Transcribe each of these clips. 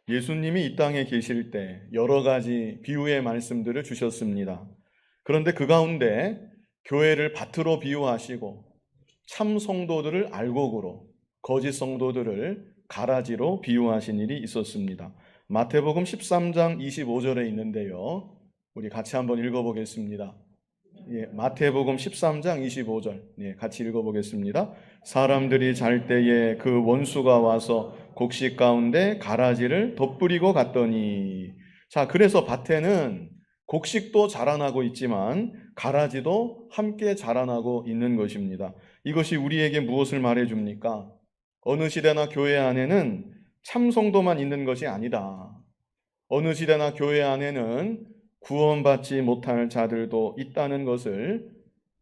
예수님이 이 땅에 계실 때 여러 가지 비유의 말씀들을 주셨습니다. 그런데 그 가운데 교회를 밭으로 비유하시고 참 성도들을 알곡으로, 거짓 성도들을 가라지로 비유하신 일이 있었습니다. 마태복음 13장 25절에 있는데요. 우리 같이 한번 읽어보겠습니다. 마태복음 13장 25절 같이 읽어보겠습니다. 사람들이 잘 때에 그 원수가 와서 곡식 가운데 가라지를 덧뿌리고 갔더니, 자, 그래서 밭에는 곡식도 자라나고 있지만 가라지도 함께 자라나고 있는 것입니다. 이것이 우리에게 무엇을 말해줍니까? 어느 시대나 교회 안에는 참성도만 있는 것이 아니다. 어느 시대나 교회 안에는 구원받지 못할 자들도 있다는 것을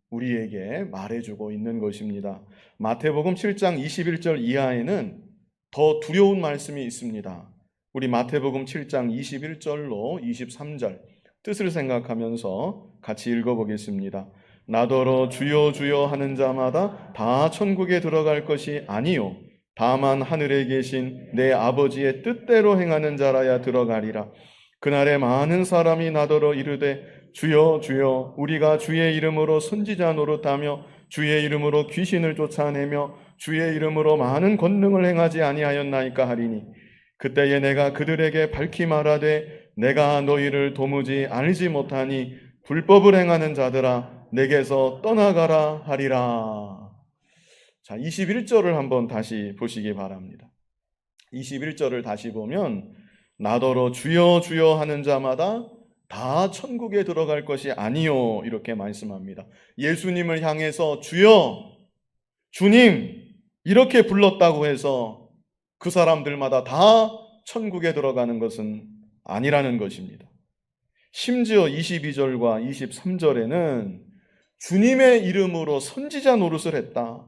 우리에게 말해주고 있는 것입니다. 마태복음 7장 21절 이하에는 더 두려운 말씀이 있습니다. 우리 마태복음 7장 21절로 23절 뜻을 생각하면서 같이 읽어보겠습니다. 나더러 주여 주여 하는 자마다 다 천국에 들어갈 것이 아니요 다만 하늘에 계신 내 아버지의 뜻대로 행하는 자라야 들어가리라. 그날에 많은 사람이 나더러 이르되 주여 주여 우리가 주의 이름으로 선지자 노릇하며 주의 이름으로 귀신을 쫓아내며 주의 이름으로 많은 권능을 행하지 아니하였나이까 하리니 그때에 내가 그들에게 밝히 말하되 내가 너희를 도무지 알지 못하니 불법을 행하는 자들아 내게서 떠나가라 하리라. 자, 21절을 한번 다시 보시기 바랍니다. 21절을 다시 보면 나더러 주여 주여 하는 자마다 다 천국에 들어갈 것이 아니요 이렇게 말씀합니다. 예수님을 향해서 주여 주님 이렇게 불렀다고 해서 그 사람들마다 다 천국에 들어가는 것은 아니라는 것입니다. 심지어 22절과 23절에는 주님의 이름으로 선지자 노릇을 했다,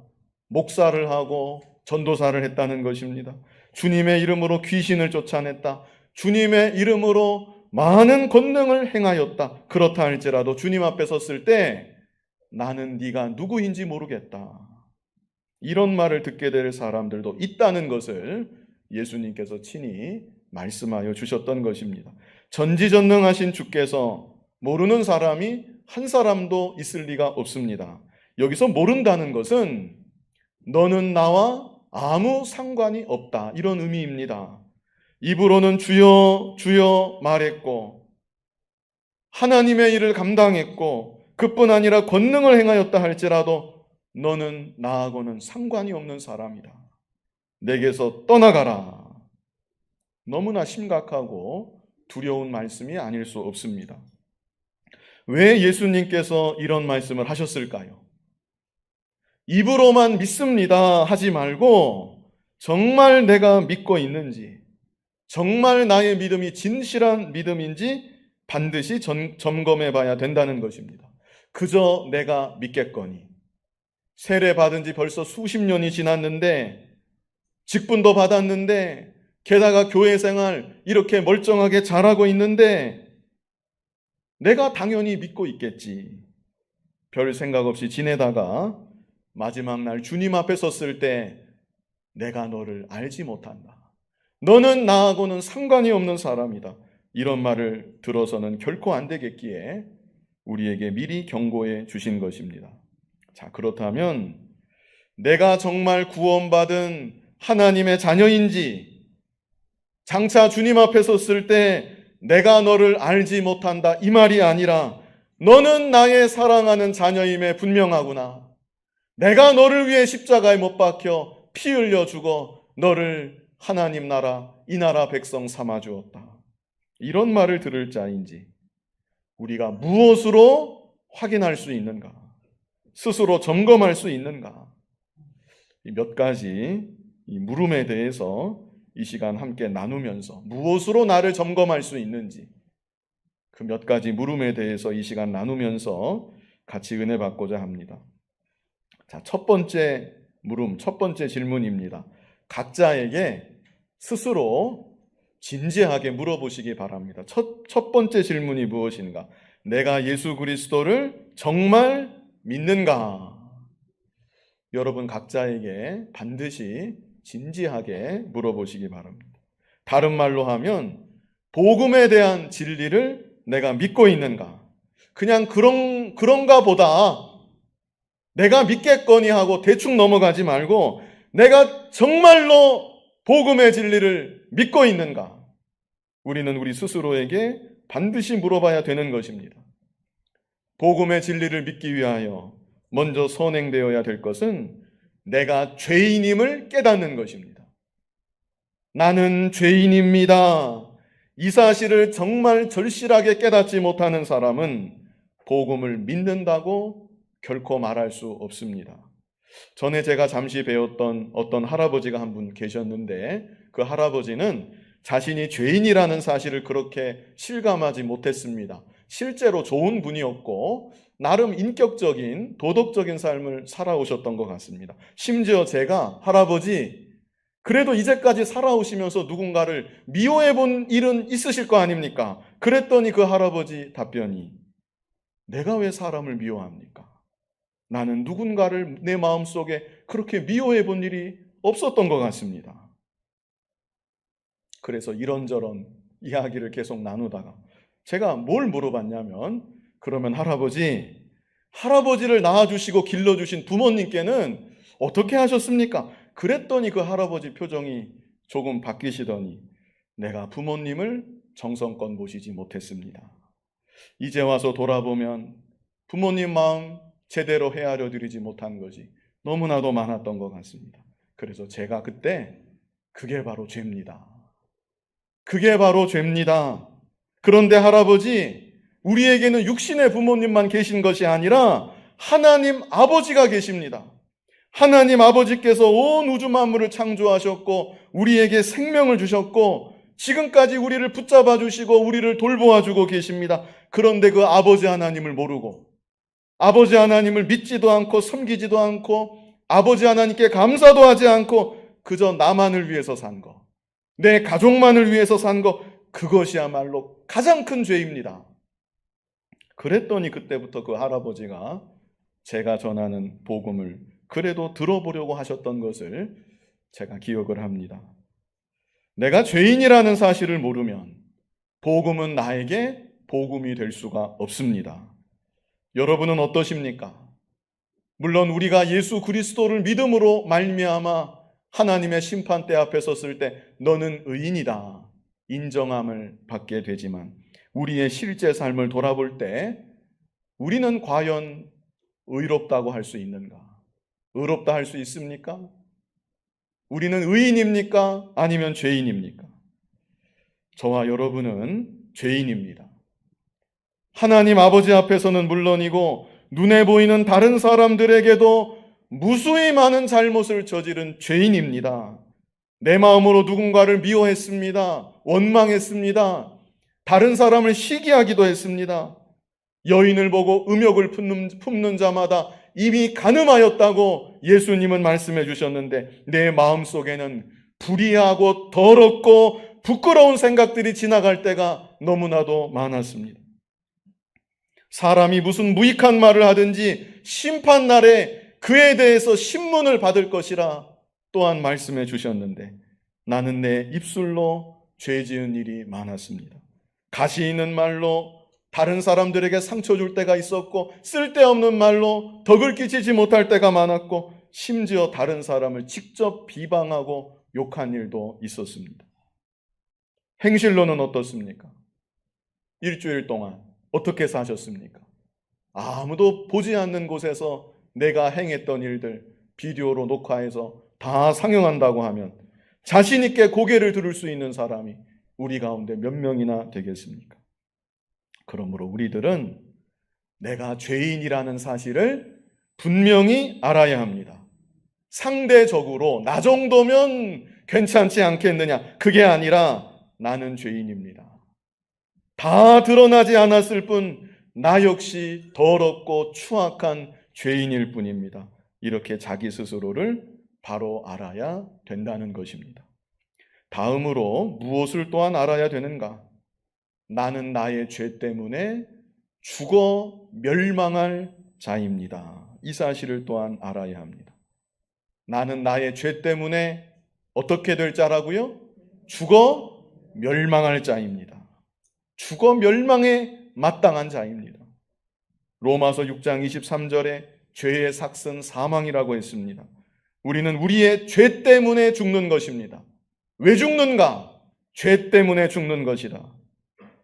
목사를 하고 전도사를 했다는 것입니다. 주님의 이름으로 귀신을 쫓아냈다, 주님의 이름으로 많은 권능을 행하였다. 그렇다 할지라도 주님 앞에 섰을 때 나는 네가 누구인지 모르겠다, 이런 말을 듣게 될 사람들도 있다는 것을 예수님께서 친히 말씀하여 주셨던 것입니다. 전지전능하신 주께서 모르는 사람이 한 사람도 있을 리가 없습니다. 여기서 모른다는 것은 너는 나와 아무 상관이 없다, 이런 의미입니다. 입으로는 주여 주여 말했고 하나님의 일을 감당했고 그뿐 아니라 권능을 행하였다 할지라도 너는 나하고는 상관이 없는 사람이다. 내게서 떠나가라. 너무나 심각하고 두려운 말씀이 아닐 수 없습니다. 왜 예수님께서 이런 말씀을 하셨을까요? 입으로만 믿습니다 하지 말고 정말 내가 믿고 있는지, 정말 나의 믿음이 진실한 믿음인지 반드시 점검해 봐야 된다는 것입니다. 그저 내가 믿겠거니, 세례 받은 지 벌써 수십 년이 지났는데, 직분도 받았는데, 게다가 교회 생활 이렇게 멀쩡하게 잘하고 있는데 내가 당연히 믿고 있겠지, 별 생각 없이 지내다가 마지막 날 주님 앞에 섰을 때 내가 너를 알지 못한다, 너는 나하고는 상관이 없는 사람이다, 이런 말을 들어서는 결코 안 되겠기에 우리에게 미리 경고해 주신 것입니다. 자, 그렇다면 내가 정말 구원받은 하나님의 자녀인지, 장차 주님 앞에 섰을 때 내가 너를 알지 못한다, 이 말이 아니라 너는 나의 사랑하는 자녀임에 분명하구나, 내가 너를 위해 십자가에 못 박혀 피 흘려 죽어 너를 하나님 나라, 이 나라 백성 삼아 주었다, 이런 말을 들을 자인지 우리가 무엇으로 확인할 수 있는가, 스스로 점검할 수 있는가, 몇 가지 이 물음에 대해서 이 시간 함께 나누면서 무엇으로 나를 점검할 수 있는지, 그 몇 가지 물음에 대해서 이 시간 나누면서 같이 은혜 받고자 합니다. 자, 첫 번째 물음, 첫 번째 질문입니다. 각자에게 스스로 진지하게 물어보시기 바랍니다. 첫 번째 질문이 무엇인가? 내가 예수 그리스도를 정말 믿는가? 여러분 각자에게 반드시 진지하게 물어보시기 바랍니다. 다른 말로 하면 복음에 대한 진리를 내가 믿고 있는가? 그냥 그런가 보다 내가 믿겠거니 하고 대충 넘어가지 말고 내가 정말로 복음의 진리를 믿고 있는가? 우리는 우리 스스로에게 반드시 물어봐야 되는 것입니다. 복음의 진리를 믿기 위하여 먼저 선행되어야 될 것은 내가 죄인임을 깨닫는 것입니다. 나는 죄인입니다. 이 사실을 정말 절실하게 깨닫지 못하는 사람은 복음을 믿는다고 결코 말할 수 없습니다. 전에 제가 잠시 배웠던 어떤 할아버지가 한 분 계셨는데 그 할아버지는 자신이 죄인이라는 사실을 그렇게 실감하지 못했습니다. 실제로 좋은 분이었고 나름 인격적인 도덕적인 삶을 살아오셨던 것 같습니다. 심지어 제가 할아버지 그래도 이제까지 살아오시면서 누군가를 미워해 본 일은 있으실 거 아닙니까? 그랬더니 그 할아버지 답변이 내가 왜 사람을 미워합니까? 나는 누군가를 내 마음속에 그렇게 미워해 본 일이 없었던 것 같습니다. 그래서 이런저런 이야기를 계속 나누다가 제가 뭘 물어봤냐면 그러면 할아버지를 낳아주시고 길러주신 부모님께는 어떻게 하셨습니까? 그랬더니 그 할아버지 표정이 조금 바뀌시더니 내가 부모님을 정성껏 모시지 못했습니다. 이제 와서 돌아보면 부모님 마음 제대로 헤아려 드리지 못한 것이 너무나도 많았던 것 같습니다. 그래서 제가 그때 그게 바로 죄입니다. 그게 바로 죄입니다. 그런데 할아버지, 우리에게는 육신의 부모님만 계신 것이 아니라 하나님 아버지가 계십니다. 하나님 아버지께서 온 우주 만물을 창조하셨고 우리에게 생명을 주셨고 지금까지 우리를 붙잡아 주시고 우리를 돌보아 주고 계십니다. 그런데 그 아버지 하나님을 모르고 아버지 하나님을 믿지도 않고 섬기지도 않고 아버지 하나님께 감사도 하지 않고 그저 나만을 위해서 산 것, 내 가족만을 위해서 산 것, 그것이야말로 가장 큰 죄입니다. 그랬더니 그때부터 그 할아버지가 제가 전하는 복음을 그래도 들어보려고 하셨던 것을 제가 기억을 합니다. 내가 죄인이라는 사실을 모르면 복음은 나에게 복음이 될 수가 없습니다. 여러분은 어떠십니까? 물론 우리가 예수 그리스도를 믿음으로 말미암아 하나님의 심판대 앞에 섰을 때 너는 의인이다 인정함을 받게 되지만 우리의 실제 삶을 돌아볼 때 우리는 과연 의롭다고 할 수 있는가? 의롭다 할 수 있습니까? 우리는 의인입니까? 아니면 죄인입니까? 저와 여러분은 죄인입니다. 하나님 아버지 앞에서는 물론이고 눈에 보이는 다른 사람들에게도 무수히 많은 잘못을 저지른 죄인입니다. 내 마음으로 누군가를 미워했습니다. 원망했습니다. 다른 사람을 시기하기도 했습니다. 여인을 보고 음욕을 품는 자마다 이미 간음하였다고 예수님은 말씀해 주셨는데 내 마음속에는 불의하고 더럽고 부끄러운 생각들이 지나갈 때가 너무나도 많았습니다. 사람이 무슨 무익한 말을 하든지 심판날에 그에 대해서 신문을 받을 것이라 또한 말씀해 주셨는데 나는 내 입술로 죄 지은 일이 많았습니다. 가시 있는 말로 다른 사람들에게 상처 줄 때가 있었고 쓸데없는 말로 덕을 끼치지 못할 때가 많았고 심지어 다른 사람을 직접 비방하고 욕한 일도 있었습니다. 행실로는 어떻습니까? 일주일 동안 어떻게 사셨습니까? 아무도 보지 않는 곳에서 내가 행했던 일들 비디오로 녹화해서 다 상영한다고 하면 자신 있게 고개를 들을 수 있는 사람이 우리 가운데 몇 명이나 되겠습니까? 그러므로 우리들은 내가 죄인이라는 사실을 분명히 알아야 합니다. 상대적으로 나 정도면 괜찮지 않겠느냐? 그게 아니라 나는 죄인입니다. 다 드러나지 않았을 뿐 나 역시 더럽고 추악한 죄인일 뿐입니다. 이렇게 자기 스스로를 바로 알아야 된다는 것입니다. 다음으로 무엇을 또한 알아야 되는가? 나는 나의 죄 때문에 죽어 멸망할 자입니다. 이 사실을 또한 알아야 합니다. 나는 나의 죄 때문에 어떻게 될 자라고요? 죽어 멸망할 자입니다. 죽어 멸망에 마땅한 자입니다. 로마서 6장 23절에 죄의 삭은 사망이라고 했습니다. 우리는 우리의 죄 때문에 죽는 것입니다. 왜 죽는가? 죄 때문에 죽는 것이다.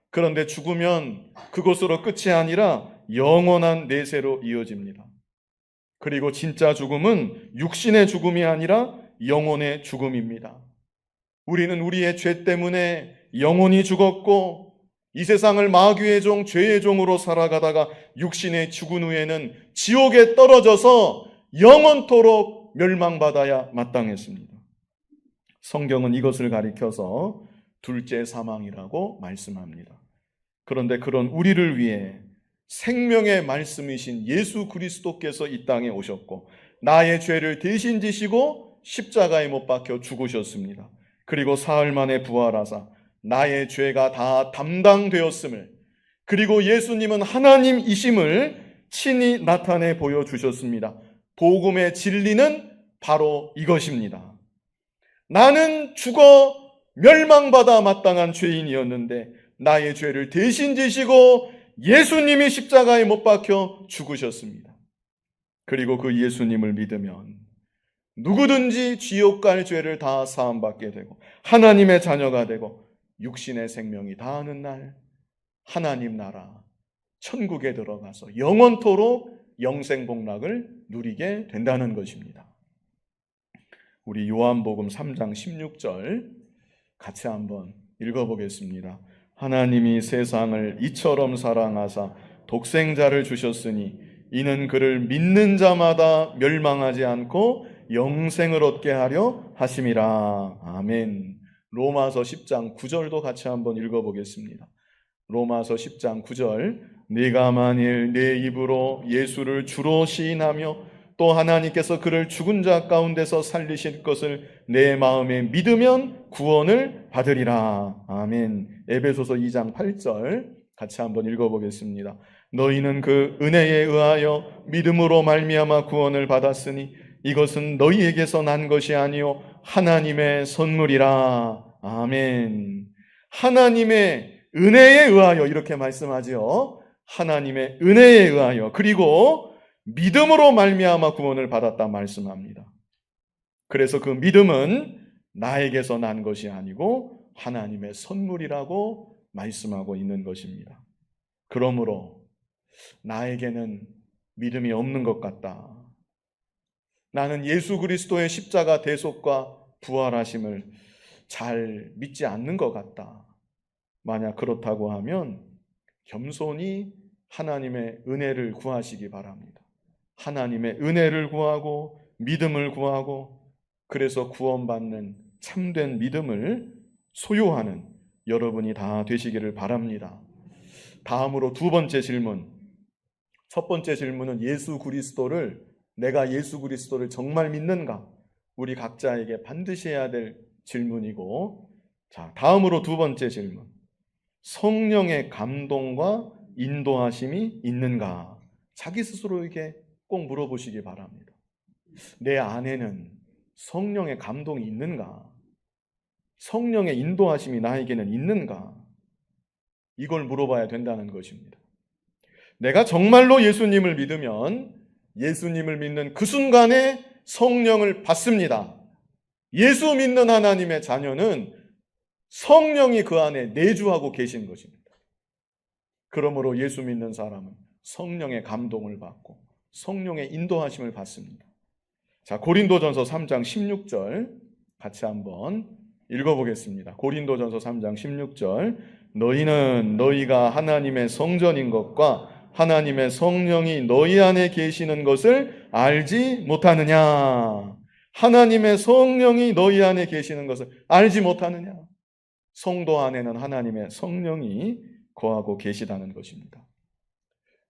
그런데 죽으면 그것으로 끝이 아니라 영원한 내세로 이어집니다. 그리고 진짜 죽음은 육신의 죽음이 아니라 영혼의 죽음입니다. 우리는 우리의 죄 때문에 영혼이 죽었고 이 세상을 마귀의 종, 죄의 종으로 살아가다가 육신의 죽은 후에는 지옥에 떨어져서 영원토록 멸망받아야 마땅했습니다. 성경은 이것을 가리켜서 둘째 사망이라고 말씀합니다. 그런데 그런 우리를 위해 생명의 말씀이신 예수 그리스도께서 이 땅에 오셨고 나의 죄를 대신 지시고 십자가에 못 박혀 죽으셨습니다. 그리고 사흘 만에 부활하사 나의 죄가 다 담당되었음을, 그리고 예수님은 하나님이심을 친히 나타내 보여주셨습니다. 복음의 진리는 바로 이것입니다. 나는 죽어 멸망받아 마땅한 죄인이었는데 나의 죄를 대신 지시고 예수님이 십자가에 못 박혀 죽으셨습니다. 그리고 그 예수님을 믿으면 누구든지 지옥 갈 죄를 다 사함받게 되고 하나님의 자녀가 되고 육신의 생명이 다하는 날 하나님 나라 천국에 들어가서 영원토록 영생복락을 누리게 된다는 것입니다. 우리 요한복음 3장 16절 같이 한번 읽어보겠습니다. 하나님이 세상을 이처럼 사랑하사 독생자를 주셨으니 이는 그를 믿는 자마다 멸망하지 않고 영생을 얻게 하려 하심이라. 아멘. 로마서 10장 9절도 같이 한번 읽어보겠습니다. 로마서 10장 9절 네가 만일 내 입으로 예수를 주로 시인하며 또 하나님께서 그를 죽은 자 가운데서 살리실 것을 내 마음에 믿으면 구원을 받으리라. 아멘. 에베소서 2장 8절 같이 한번 읽어보겠습니다. 너희는 그 은혜에 의하여 믿음으로 말미암아 구원을 받았으니 이것은 너희에게서 난 것이 아니요 하나님의 선물이라. 아멘. 하나님의 은혜에 의하여 이렇게 말씀하지요. 하나님의 은혜에 의하여 그리고 믿음으로 말미암아 구원을 받았다 말씀합니다. 그래서 그 믿음은 나에게서 난 것이 아니고 하나님의 선물이라고 말씀하고 있는 것입니다. 그러므로 나에게는 믿음이 없는 것 같다. 나는 예수 그리스도의 십자가 대속과 부활하심을 잘 믿지 않는 것 같다. 만약 그렇다고 하면 겸손히 하나님의 은혜를 구하시기 바랍니다. 하나님의 은혜를 구하고 믿음을 구하고 그래서 구원받는 참된 믿음을 소유하는 여러분이 다 되시기를 바랍니다. 다음으로 두 번째 질문. 첫 번째 질문은 내가 예수 그리스도를 정말 믿는가? 우리 각자에게 반드시 해야 될 질문이고, 자, 다음으로 두 번째 질문. 성령의 감동과 인도하심이 있는가? 자기 스스로에게 꼭 물어보시기 바랍니다. 내 안에는 성령의 감동이 있는가? 성령의 인도하심이 나에게는 있는가? 이걸 물어봐야 된다는 것입니다. 내가 정말로 예수님을 믿으면 예수님을 믿는 그 순간에 성령을 받습니다. 예수 믿는 하나님의 자녀는 성령이 그 안에 내주하고 계신 것입니다. 그러므로 예수 믿는 사람은 성령의 감동을 받고 성령의 인도하심을 받습니다. 자, 고린도전서 3장 16절 같이 한번 읽어보겠습니다. 고린도전서 3장 16절 너희는 너희가 하나님의 성전인 것과 하나님의 성령이 너희 안에 계시는 것을 알지 못하느냐? 하나님의 성령이 너희 안에 계시는 것을 알지 못하느냐? 성도 안에는 하나님의 성령이 거하고 계시다는 것입니다.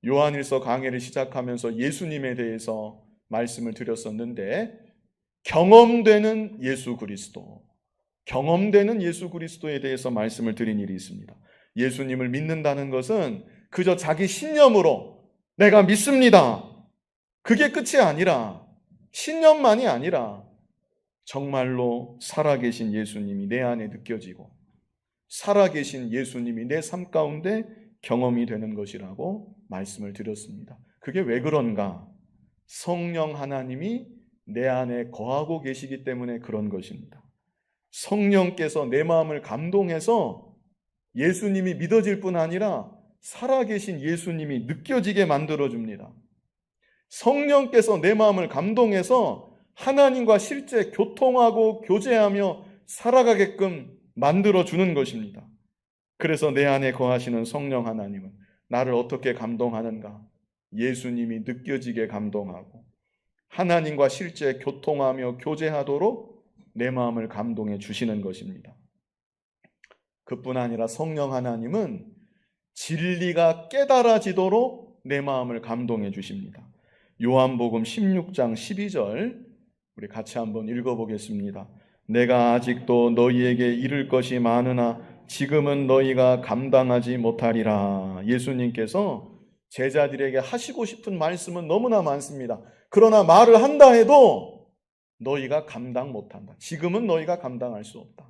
요한일서 강해를 시작하면서 예수님에 대해서 말씀을 드렸었는데 경험되는 예수 그리스도에 대해서 말씀을 드린 일이 있습니다. 예수님을 믿는다는 것은 그저 자기 신념으로 내가 믿습니다. 그게 끝이 아니라 신념만이 아니라 정말로 살아계신 예수님이 내 안에 느껴지고 살아계신 예수님이 내 삶 가운데 경험이 되는 것이라고 말씀을 드렸습니다. 그게 왜 그런가? 성령 하나님이 내 안에 거하고 계시기 때문에 그런 것입니다. 성령께서 내 마음을 감동해서 예수님이 믿어질 뿐 아니라 살아계신 예수님이 느껴지게 만들어줍니다. 성령께서 내 마음을 감동해서 하나님과 실제 교통하고 교제하며 살아가게끔 만들어주는 것입니다. 그래서 내 안에 거하시는 성령 하나님은 나를 어떻게 감동하는가? 예수님이 느껴지게 감동하고 하나님과 실제 교통하며 교제하도록 내 마음을 감동해 주시는 것입니다. 그뿐 아니라 성령 하나님은 진리가 깨달아지도록 내 마음을 감동해 주십니다. 요한복음 16장 12절 우리 같이 한번 읽어보겠습니다. 내가 아직도 너희에게 이를 것이 많으나 지금은 너희가 감당하지 못하리라. 예수님께서 제자들에게 하시고 싶은 말씀은 너무나 많습니다. 그러나 말을 한다 해도 너희가 감당 못한다. 지금은 너희가 감당할 수 없다.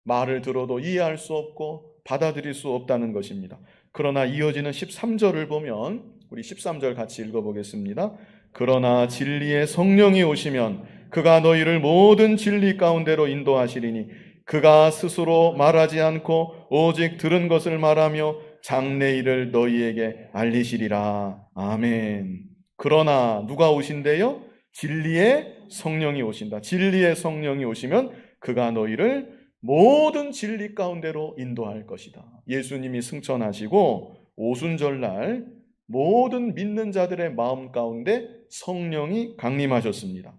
말을 들어도 이해할 수 없고 받아들일 수 없다는 것입니다. 그러나 이어지는 13절을 보면 우리 13절 같이 읽어보겠습니다. 그러나 진리의 성령이 오시면 그가 너희를 모든 진리 가운데로 인도하시리니 그가 스스로 말하지 않고 오직 들은 것을 말하며 장래일을 너희에게 알리시리라. 아멘. 그러나 누가 오신대요? 진리의 성령이 오신다. 진리의 성령이 오시면 그가 너희를 모든 진리 가운데로 인도할 것이다. 예수님이 승천하시고 오순절날 모든 믿는 자들의 마음 가운데 성령이 강림하셨습니다.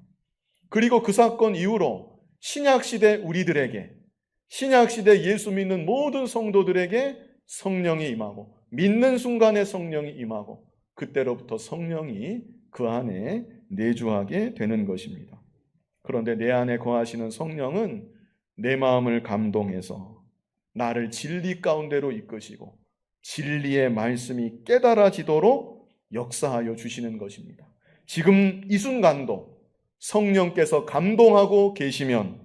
그리고 그 사건 이후로 신약시대 우리들에게, 신약시대 예수 믿는 모든 성도들에게 성령이 임하고 믿는 순간에 성령이 임하고 그때로부터 성령이 그 안에 내주하게 되는 것입니다. 그런데 내 안에 거하시는 성령은 내 마음을 감동해서 나를 진리 가운데로 이끄시고 진리의 말씀이 깨달아지도록 역사하여 주시는 것입니다. 지금 이 순간도 성령께서 감동하고 계시면,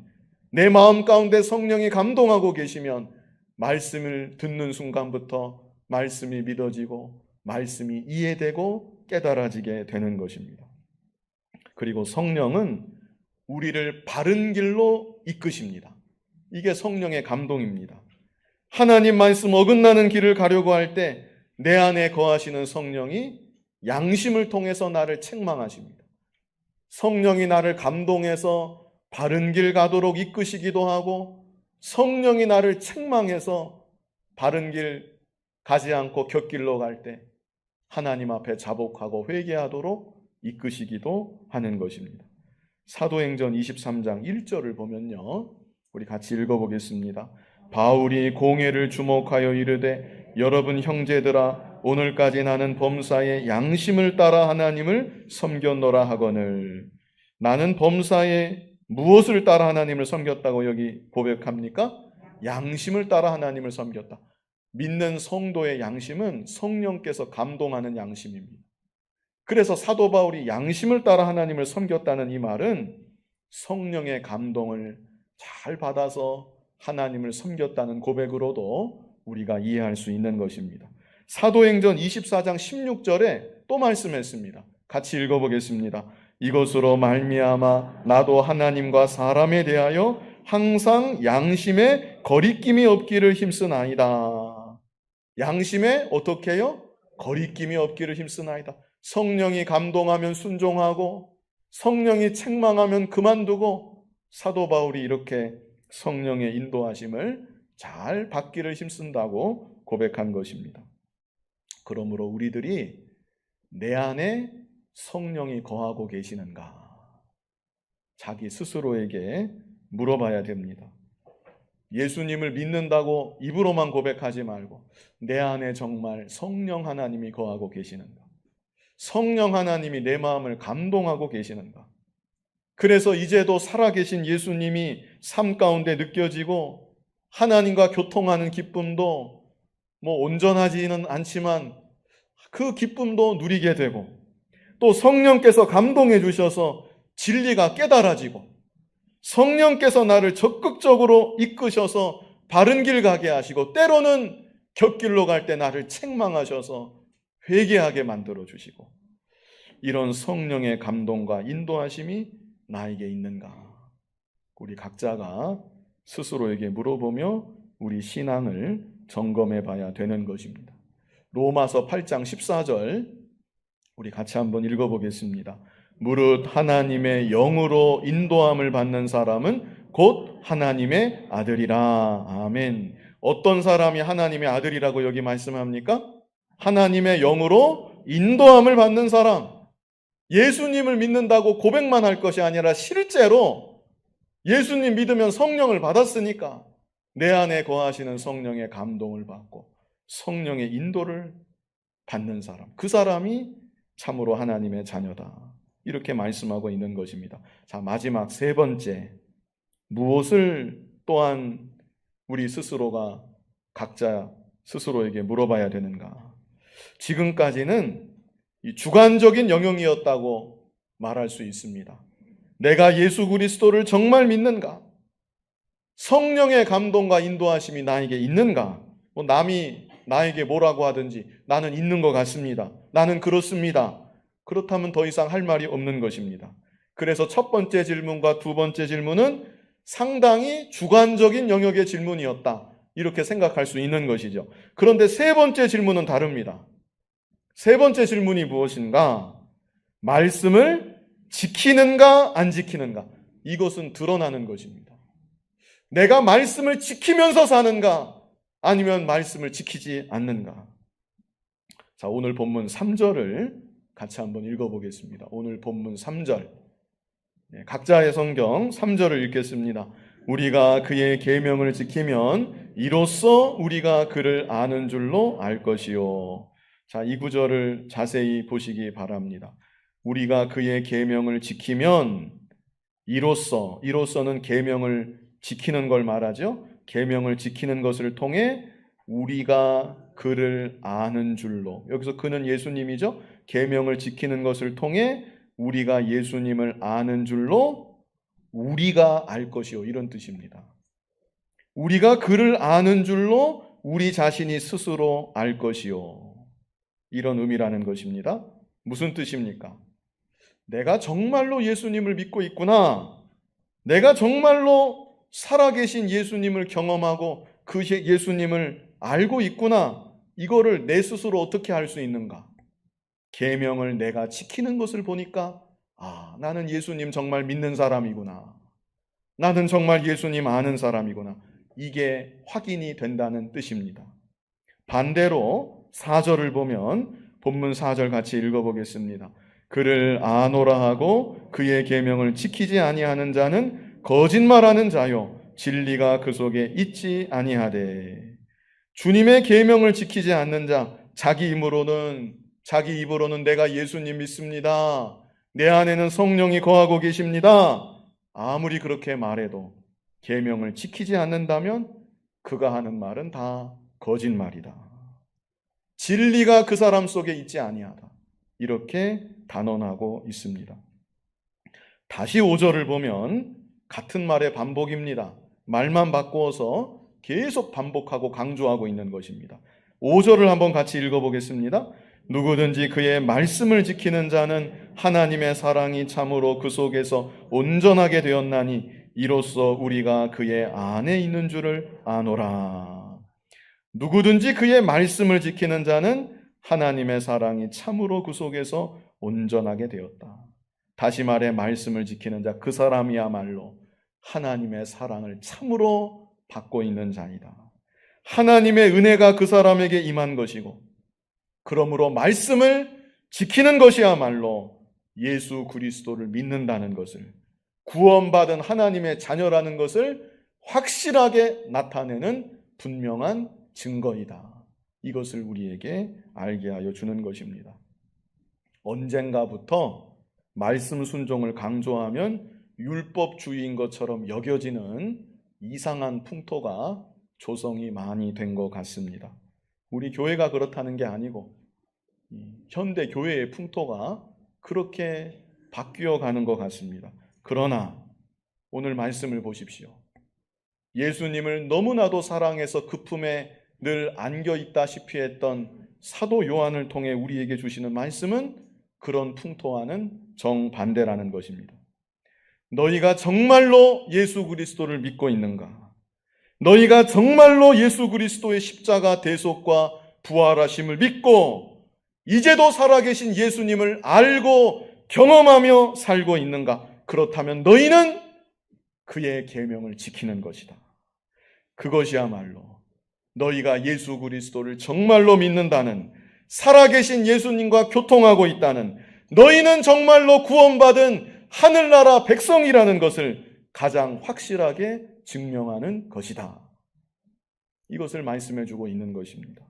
내 마음 가운데 성령이 감동하고 계시면 말씀을 듣는 순간부터 말씀이 믿어지고 말씀이 이해되고 깨달아지게 되는 것입니다. 그리고 성령은 우리를 바른 길로 이끄십니다. 이게 성령의 감동입니다. 하나님 말씀 어긋나는 길을 가려고 할 때 내 안에 거하시는 성령이 양심을 통해서 나를 책망하십니다. 성령이 나를 감동해서 바른 길 가도록 이끄시기도 하고 성령이 나를 책망해서 바른 길 가지 않고 곁길로 갈 때 하나님 앞에 자복하고 회개하도록 이끄시기도 하는 것입니다. 사도행전 23장 1절을 보면요, 우리 같이 읽어보겠습니다. 바울이 공회를 주목하여 이르되 여러분 형제들아 오늘까지 나는 범사에 양심을 따라 하나님을 섬겼노라 하거늘. 나는 범사에 무엇을 따라 하나님을 섬겼다고 여기 고백합니까? 양심을 따라 하나님을 섬겼다. 믿는 성도의 양심은 성령께서 감동하는 양심입니다. 그래서 사도 바울이 양심을 따라 하나님을 섬겼다는 이 말은 성령의 감동을 잘 받아서 하나님을 섬겼다는 고백으로도 우리가 이해할 수 있는 것입니다. 사도행전 24장 16절에 또 말씀했습니다. 같이 읽어보겠습니다. 이것으로 말미암아 나도 하나님과 사람에 대하여 항상 양심에 거리낌이 없기를 힘쓰나이다. 양심에 어떻게 해요? 거리낌이 없기를 힘쓰나이다. 성령이 감동하면 순종하고 성령이 책망하면 그만두고 사도 바울이 이렇게 성령의 인도하심을 잘 받기를 힘쓴다고 고백한 것입니다. 그러므로 우리들이 내 안에 성령이 거하고 계시는가? 자기 스스로에게 물어봐야 됩니다. 예수님을 믿는다고 입으로만 고백하지 말고 내 안에 정말 성령 하나님이 거하고 계시는가? 성령 하나님이 내 마음을 감동하고 계시는가? 그래서 이제도 살아계신 예수님이 삶 가운데 느껴지고 하나님과 교통하는 기쁨도 온전하지는 않지만 그 기쁨도 누리게 되고 또 성령께서 감동해 주셔서 진리가 깨달아지고 성령께서 나를 적극적으로 이끄셔서 바른 길 가게 하시고 때로는 곁길로 갈 때 나를 책망하셔서 회개하게 만들어 주시고 이런 성령의 감동과 인도하심이 나에게 있는가? 우리 각자가 스스로에게 물어보며 우리 신앙을 점검해 봐야 되는 것입니다. 로마서 8장 14절 우리 같이 한번 읽어보겠습니다. 무릇 하나님의 영으로 인도함을 받는 사람은 곧 하나님의 아들이라. 아멘. 어떤 사람이 하나님의 아들이라고 여기 말씀합니까? 하나님의 영으로 인도함을 받는 사람. 예수님을 믿는다고 고백만 할 것이 아니라 실제로 예수님 믿으면 성령을 받았으니까 내 안에 거하시는 성령의 감동을 받고 성령의 인도를 받는 사람, 그 사람이 참으로 하나님의 자녀다, 이렇게 말씀하고 있는 것입니다. 자, 마지막 세 번째, 무엇을 또한 우리 스스로가 각자 스스로에게 물어봐야 되는가? 지금까지는 이 주관적인 영역이었다고 말할 수 있습니다. 내가 예수 그리스도를 정말 믿는가? 성령의 감동과 인도하심이 나에게 있는가? 남이 나에게 뭐라고 하든지 나는 있는 것 같습니다. 나는 그렇습니다. 그렇다면 더 이상 할 말이 없는 것입니다. 그래서 첫 번째 질문과 두 번째 질문은 상당히 주관적인 영역의 질문이었다, 이렇게 생각할 수 있는 것이죠. 그런데 세 번째 질문은 다릅니다. 세 번째 질문이 무엇인가? 말씀을 지키는가 안 지키는가? 이것은 드러나는 것입니다. 내가 말씀을 지키면서 사는가? 아니면 말씀을 지키지 않는가? 자, 오늘 본문 3절을 같이 한번 읽어보겠습니다. 오늘 본문 3절, 각자의 성경 3절을 읽겠습니다. 우리가 그의 계명을 지키면 이로써 우리가 그를 아는 줄로 알 것이요. 자, 이 구절을 자세히 보시기 바랍니다. 우리가 그의 계명을 지키면 이로써는 계명을 지키는 걸 말하죠. 계명을 지키는 것을 통해 우리가 그를 아는 줄로, 여기서 그는 예수님이죠. 계명을 지키는 것을 통해 우리가 예수님을 아는 줄로 우리가 알 것이요, 이런 뜻입니다. 우리가 그를 아는 줄로 우리 자신이 스스로 알 것이요, 이런 의미라는 것입니다. 무슨 뜻입니까? 내가 정말로 예수님을 믿고 있구나, 내가 정말로 살아계신 예수님을 경험하고 그 예수님을 알고 있구나, 이거를 내 스스로 어떻게 알 수 있는가? 계명을 내가 지키는 것을 보니까 나는 예수님 정말 믿는 사람이구나, 나는 정말 예수님 아는 사람이구나, 이게 확인이 된다는 뜻입니다. 반대로 4절을 보면 본문 4절 같이 읽어보겠습니다. 그를 아노라 하고 그의 계명을 지키지 아니하는 자는 거짓말하는 자요 진리가 그 속에 있지 아니하되. 주님의 계명을 지키지 않는 자, 자기 입으로는 내가 예수님 믿습니다, 내 안에는 성령이 거하고 계십니다, 아무리 그렇게 말해도 계명을 지키지 않는다면 그가 하는 말은 다 거짓말이다, 진리가 그 사람 속에 있지 아니하다, 이렇게 단언하고 있습니다. 다시 5절을 보면 같은 말의 반복입니다. 말만 바꾸어서 계속 반복하고 강조하고 있는 것입니다. 5절을 한번 같이 읽어보겠습니다. 누구든지 그의 말씀을 지키는 자는 하나님의 사랑이 참으로 그 속에서 온전하게 되었나니 이로써 우리가 그의 안에 있는 줄을 아노라. 누구든지 그의 말씀을 지키는 자는 하나님의 사랑이 참으로 그 속에서 온전하게 되었다. 다시 말해 말씀을 지키는 자, 그 사람이야말로 하나님의 사랑을 참으로 받고 있는 자이다. 하나님의 은혜가 그 사람에게 임한 것이고, 그러므로 말씀을 지키는 것이야말로 예수 그리스도를 믿는다는 것을, 구원받은 하나님의 자녀라는 것을 확실하게 나타내는 분명한 증거이다. 이것을 우리에게 알게 하여 주는 것입니다. 언젠가부터 말씀 순종을 강조하면 율법주의인 것처럼 여겨지는 이상한 풍토가 조성이 많이 된 것 같습니다. 우리 교회가 그렇다는 게 아니고 현대 교회의 풍토가 그렇게 바뀌어 가는 것 같습니다. 그러나 오늘 말씀을 보십시오. 예수님을 너무나도 사랑해서 그 품에 늘 안겨 있다시피 했던 사도 요한을 통해 우리에게 주시는 말씀은 그런 풍토와는 정반대라는 것입니다. 너희가 정말로 예수 그리스도를 믿고 있는가? 너희가 정말로 예수 그리스도의 십자가 대속과 부활하심을 믿고 이제도 살아계신 예수님을 알고 경험하며 살고 있는가? 그렇다면 너희는 그의 계명을 지키는 것이다. 그것이야말로 너희가 예수 그리스도를 정말로 믿는다는, 살아계신 예수님과 교통하고 있다는, 너희는 정말로 구원받은 하늘나라 백성이라는 것을 가장 확실하게 증명하는 것이다. 이것을 말씀해주고 있는 것입니다.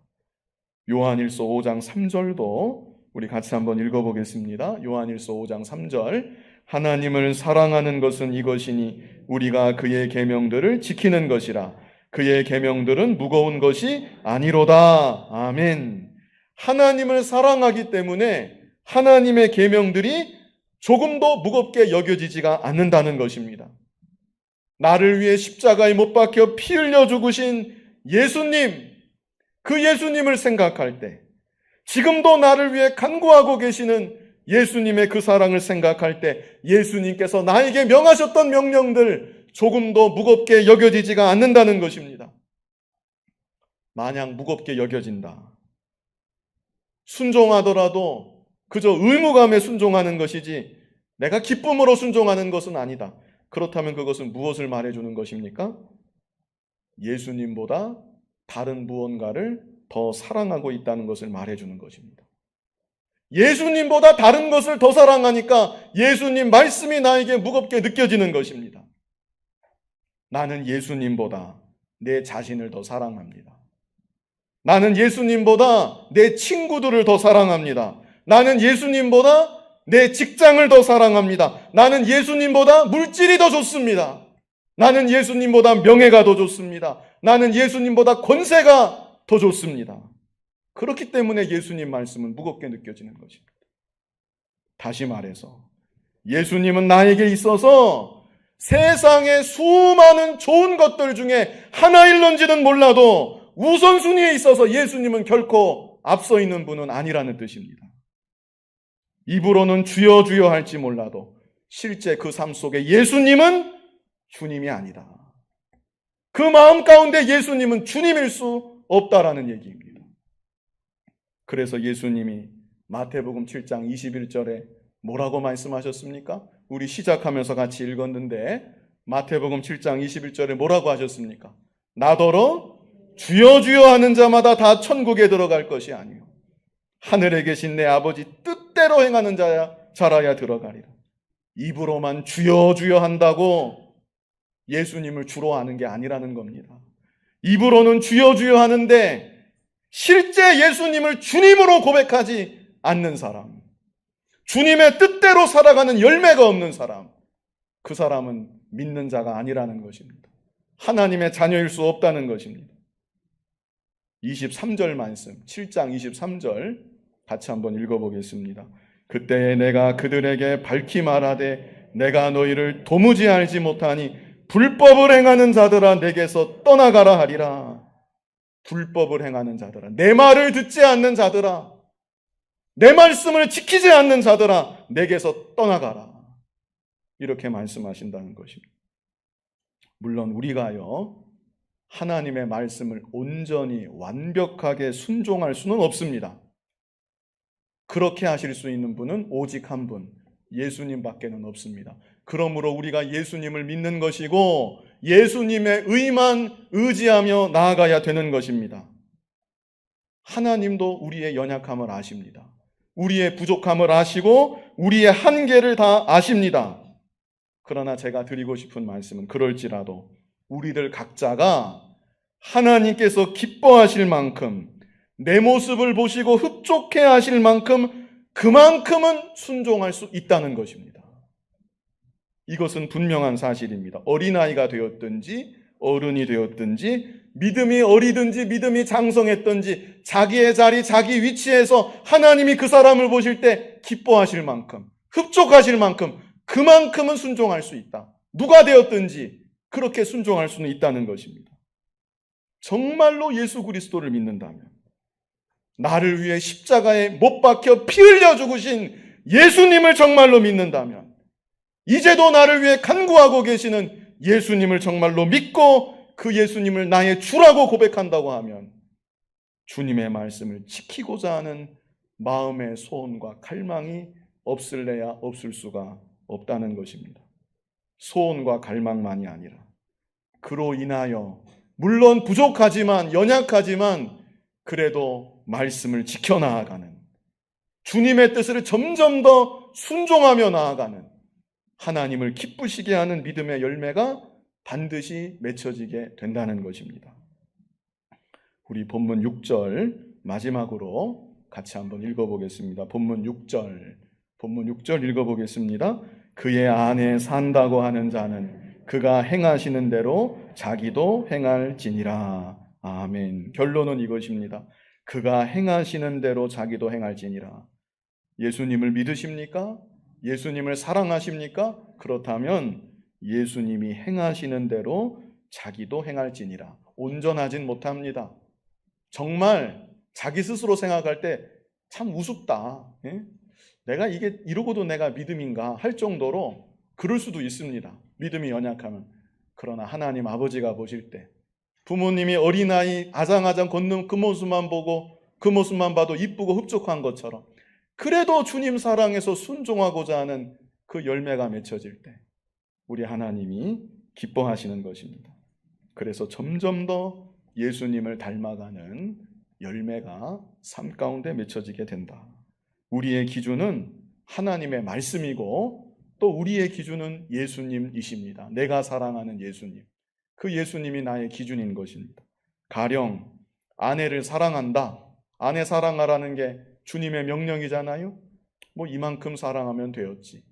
요한일서 5장 3절도 우리 같이 한번 읽어보겠습니다. 요한일서 5장 3절. 하나님을 사랑하는 것은 이것이니 우리가 그의 계명들을 지키는 것이라. 그의 계명들은 무거운 것이 아니로다. 아멘. 하나님을 사랑하기 때문에 하나님의 계명들이 조금도 무겁게 여겨지지가 않는다는 것입니다. 나를 위해 십자가에 못 박혀 피 흘려 죽으신 예수님, 그 예수님을 생각할 때, 지금도 나를 위해 간구하고 계시는 예수님의 그 사랑을 생각할 때 예수님께서 나에게 명하셨던 명령들 조금도 무겁게 여겨지지가 않는다는 것입니다. 만약 무겁게 여겨진다, 순종하더라도 그저 의무감에 순종하는 것이지 내가 기쁨으로 순종하는 것은 아니다. 그렇다면 그것은 무엇을 말해주는 것입니까? 예수님보다 다른 무언가를 더 사랑하고 있다는 것을 말해주는 것입니다. 예수님보다 다른 것을 더 사랑하니까 예수님 말씀이 나에게 무겁게 느껴지는 것입니다. 나는 예수님보다 내 자신을 더 사랑합니다. 나는 예수님보다 내 친구들을 더 사랑합니다. 나는 예수님보다 내 직장을 더 사랑합니다. 나는 예수님보다 물질이 더 좋습니다. 나는 예수님보다 명예가 더 좋습니다. 나는 예수님보다 권세가 더 좋습니다. 그렇기 때문에 예수님 말씀은 무겁게 느껴지는 것입니다. 다시 말해서 예수님은 나에게 있어서 세상의 수많은 좋은 것들 중에 하나일런지는 몰라도 우선순위에 있어서 예수님은 결코 앞서 있는 분은 아니라는 뜻입니다. 입으로는 주여 주여 할지 몰라도 실제 그 삶 속에 예수님은 주님이 아니다. 그 마음 가운데 예수님은 주님일 수 없다라는 얘기입니다. 그래서 예수님이 마태복음 7장 21절에 뭐라고 말씀하셨습니까? 우리 시작하면서 같이 읽었는데 마태복음 7장 21절에 뭐라고 하셨습니까? 나더러 주여 주여 하는 자마다 다 천국에 들어갈 것이 아니요 하늘에 계신 내 아버지 뜻대로 행하는 자라야 들어가리라. 입으로만 주여 주여 한다고 예수님을 주로 아는 게 아니라는 겁니다. 입으로는 주여 주여 하는데 실제 예수님을 주님으로 고백하지 않는 사람, 주님의 뜻대로 살아가는 열매가 없는 사람, 그 사람은 믿는 자가 아니라는 것입니다. 하나님의 자녀일 수 없다는 것입니다. 23절 말씀, 7장 23절 같이 한번 읽어보겠습니다. 그때에 내가 그들에게 밝히 말하되 내가 너희를 도무지 알지 못하니 불법을 행하는 자들아 내게서 떠나가라 하리라. 불법을 행하는 자들아, 내 말을 듣지 않는 자들아, 내 말씀을 지키지 않는 자들아 내게서 떠나가라. 이렇게 말씀하신다는 것입니다. 물론 우리가요 하나님의 말씀을 온전히 완벽하게 순종할 수는 없습니다. 그렇게 하실 수 있는 분은 오직 한 분, 예수님밖에는 없습니다. 그러므로 우리가 예수님을 믿는 것이고 예수님의 의만 의지하며 나아가야 되는 것입니다. 하나님도 우리의 연약함을 아십니다. 우리의 부족함을 아시고 우리의 한계를 다 아십니다. 그러나 제가 드리고 싶은 말씀은 그럴지라도 우리들 각자가 하나님께서 기뻐하실 만큼 내 모습을 보시고 흡족해 하실 만큼 그만큼은 순종할 수 있다는 것입니다. 이것은 분명한 사실입니다. 어린아이가 되었든지 어른이 되었든지 믿음이 어리든지 믿음이 장성했든지 자기의 자리 자기 위치에서 하나님이 그 사람을 보실 때 기뻐하실 만큼 흡족하실 만큼 그만큼은 순종할 수 있다. 누가 되었든지 그렇게 순종할 수는 있다는 것입니다. 정말로 예수 그리스도를 믿는다면, 나를 위해 십자가에 못 박혀 피 흘려 죽으신 예수님을 정말로 믿는다면, 이제도 나를 위해 간구하고 계시는 예수님을 정말로 믿고 그 예수님을 나의 주라고 고백한다고 하면 주님의 말씀을 지키고자 하는 마음의 소원과 갈망이 없을래야 없을 수가 없다는 것입니다. 소원과 갈망만이 아니라 그로 인하여 물론 부족하지만 연약하지만 그래도 말씀을 지켜나아가는, 주님의 뜻을 점점 더 순종하며 나아가는, 하나님을 기쁘시게 하는 믿음의 열매가 반드시 맺혀지게 된다는 것입니다. 우리 본문 6절 마지막으로 같이 한번 읽어보겠습니다. 본문 6절 읽어보겠습니다. 그의 안에 산다고 하는 자는 그가 행하시는 대로 자기도 행할지니라. 아멘. 결론은 이것입니다. 그가 행하시는 대로 자기도 행할지니라. 예수님을 믿으십니까? 예수님을 사랑하십니까? 그렇다면 예수님이 행하시는 대로 자기도 행할지니라. 온전하진 못합니다. 정말 자기 스스로 생각할 때 참 우습다. 내가 이게 이러고도 내가 믿음인가 할 정도로 그럴 수도 있습니다. 믿음이 연약하면. 그러나 하나님 아버지가 보실 때 부모님이 어린아이 아장아장 걷는 그 모습만 보고 그 모습만 봐도 이쁘고 흡족한 것처럼 그래도 주님 사랑에서 순종하고자 하는 그 열매가 맺혀질 때 우리 하나님이 기뻐하시는 것입니다. 그래서 점점 더 예수님을 닮아가는 열매가 삶 가운데 맺혀지게 된다. 우리의 기준은 하나님의 말씀이고 또 우리의 기준은 예수님이십니다. 내가 사랑하는 예수님. 그 예수님이 나의 기준인 것입니다. 가령 아내를 사랑한다. 아내 사랑하라는 게 주님의 명령이잖아요. 뭐 이만큼 사랑하면 되었지.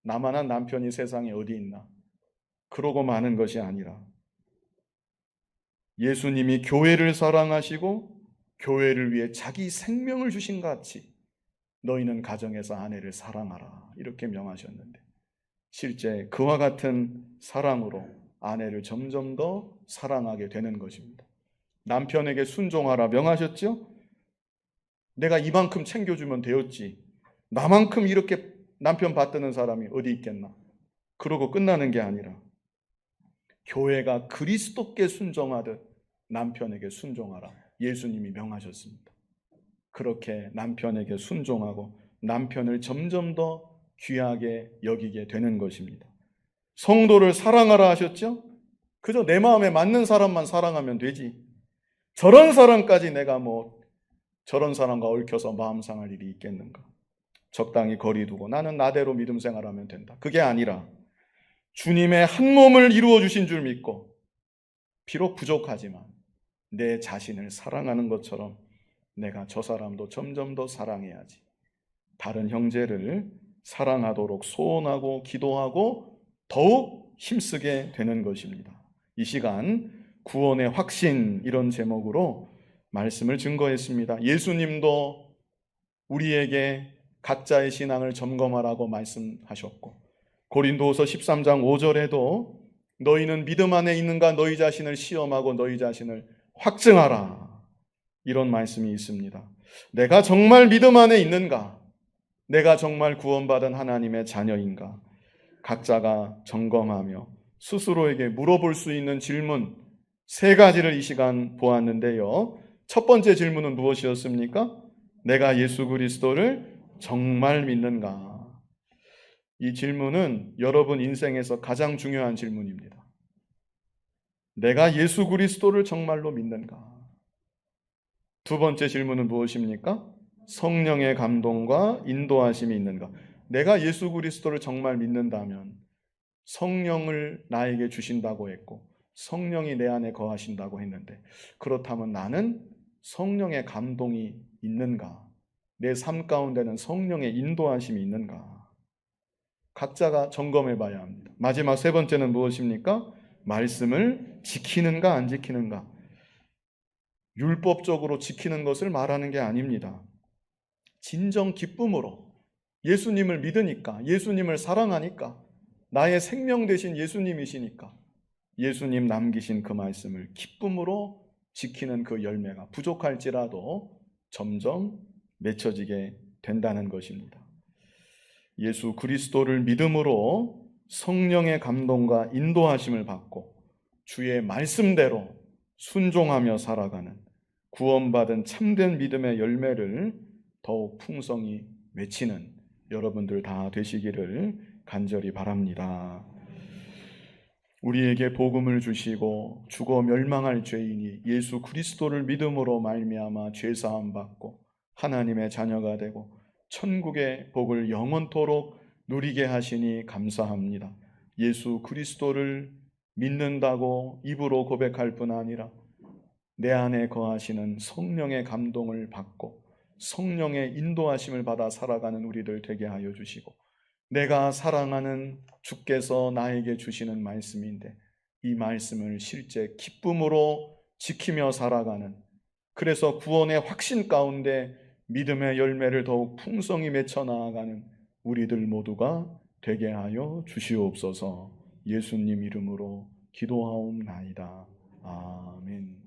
나만한 남편이 세상에 어디 있나. 그러고 마는 것이 아니라 예수님이 교회를 사랑하시고 교회를 위해 자기 생명을 주신 것 같이 너희는 가정에서 아내를 사랑하라. 이렇게 명하셨는데 실제 그와 같은 사랑으로 아내를 점점 더 사랑하게 되는 것입니다. 남편에게 순종하라 명하셨죠? 내가 이만큼 챙겨주면 되었지. 나만큼 이렇게 남편 받드는 사람이 어디 있겠나. 그러고 끝나는 게 아니라 교회가 그리스도께 순종하듯 남편에게 순종하라. 예수님이 명하셨습니다. 그렇게 남편에게 순종하고 남편을 점점 더 귀하게 여기게 되는 것입니다. 성도를 사랑하라 하셨죠? 그저 내 마음에 맞는 사람만 사랑하면 되지. 저런 사람까지 내가 저런 사람과 얽혀서 마음 상할 일이 있겠는가. 적당히 거리 두고 나는 나대로 믿음 생활하면 된다. 그게 아니라 주님의 한 몸을 이루어 주신 줄 믿고 비록 부족하지만 내 자신을 사랑하는 것처럼 내가 저 사람도 점점 더 사랑해야지. 다른 형제를 사랑하도록 소원하고 기도하고 더욱 힘쓰게 되는 것입니다. 이 시간 구원의 확신 이런 제목으로 말씀을 증거했습니다. 예수님도 우리에게 각자의 신앙을 점검하라고 말씀하셨고 고린도후서 13장 5절에도 너희는 믿음 안에 있는가 너희 자신을 시험하고 너희 자신을 확증하라. 이런 말씀이 있습니다. 내가 정말 믿음 안에 있는가? 내가 정말 구원받은 하나님의 자녀인가? 각자가 점검하며 스스로에게 물어볼 수 있는 질문 3가지를 이 시간 보았는데요. 첫 번째 질문은 무엇이었습니까? 내가 예수 그리스도를 정말 믿는가? 이 질문은 여러분 인생에서 가장 중요한 질문입니다. 내가 예수 그리스도를 정말로 믿는가? 두 번째 질문은 무엇입니까? 성령의 감동과 인도하심이 있는가? 내가 예수 그리스도를 정말 믿는다면 성령을 나에게 주신다고 했고 성령이 내 안에 거하신다고 했는데 그렇다면 나는 성령의 감동이 있는가? 내 삶 가운데는 성령의 인도하심이 있는가? 각자가 점검해 봐야 합니다. 마지막 3번째는 무엇입니까? 말씀을 지키는가 안 지키는가? 율법적으로 지키는 것을 말하는 게 아닙니다. 진정 기쁨으로 예수님을 믿으니까 예수님을 사랑하니까 나의 생명 되신 예수님이시니까 예수님 남기신 그 말씀을 기쁨으로 지키는 그 열매가 부족할지라도 점점 맺혀지게 된다는 것입니다. 예수 그리스도를 믿음으로 성령의 감동과 인도하심을 받고 주의 말씀대로 순종하며 살아가는 구원받은 참된 믿음의 열매를 더욱 풍성히 맺히는 여러분들 다 되시기를 간절히 바랍니다. 우리에게 복음을 주시고 죽어 멸망할 죄인이 예수 그리스도를 믿음으로 말미암아 죄 사함 받고 하나님의 자녀가 되고 천국의 복을 영원토록 누리게 하시니 감사합니다. 예수 그리스도를 믿는다고 입으로 고백할 뿐 아니라 내 안에 거하시는 성령의 감동을 받고 성령의 인도하심을 받아 살아가는 우리들 되게 하여 주시고, 내가 사랑하는 주께서 나에게 주시는 말씀인데 이 말씀을 실제 기쁨으로 지키며 살아가는, 그래서 구원의 확신 가운데 믿음의 열매를 더욱 풍성히 맺혀 나아가는 우리들 모두가 되게 하여 주시옵소서. 예수님 이름으로 기도하옵나이다. 아멘.